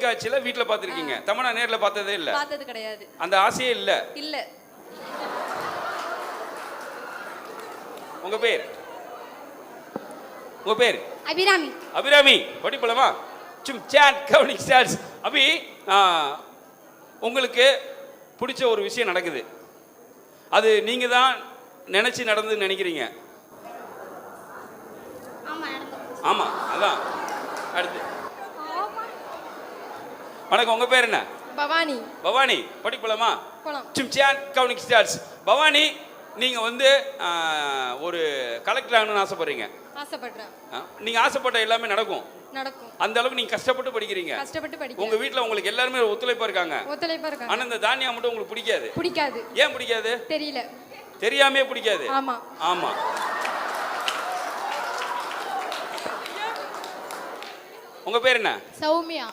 தொலைக்காட்சியில வீட்ல பாத்திருக்கீங்க. தமன்னா நேர்ல பார்த்ததே இல்ல. பார்த்தது கிடையாது. அந்த ஆசையே இல்ல. இல்ல. உங்க பேர்? உங்க பேர்? அபிராமி. அபிராமி, படிப்பலமா? சும் சாட் கவுனிங் ஸ்டார்ஸ். அபி, உங்களுக்கு பிடிச்ச ஒரு விஷயம் நடக்குது. அது நீங்க தான் நினைச்சு நடந்துன்னு நினைக்கிறீங்க. ஆமா, அதான். அடுத்து. வணக்கம், உங்க பேர் என்ன? பவானி. பவானி, படிப்பலமா? போலாம். சும் சாட் கவுனிங் ஸ்டார்ஸ். பவானி, நீங்க வந்து ஒரு கலெக்டர் ஆகணும்னு ஆசைப்படுறீங்க. ஆசைப்படுறேன். நீங்க ஆசைப்பட்ட எல்லாமே நடக்கும். நடக்கும். அந்த அளவுக்கு நீங்க கஷ்டப்பட்டு படிக்கிறீங்க. கஷ்டப்பட்டு படிக்கிறேன். உங்க வீட்ல உங்களுக்கு எல்லாரும் ஒத்துழைப்பா இருக்காங்க. ஒத்துழைப்பா இருக்காங்க. ஆனா இந்த தானியா மட்டும் உங்களுக்கு பிடிக்காது. பிடிக்காது. ஏன் பிடிக்காது? தெரியல. தெரியாமே பிடிக்காது. ஆமா. ஆமா. உங்க பேர் என்ன? சௌமியா.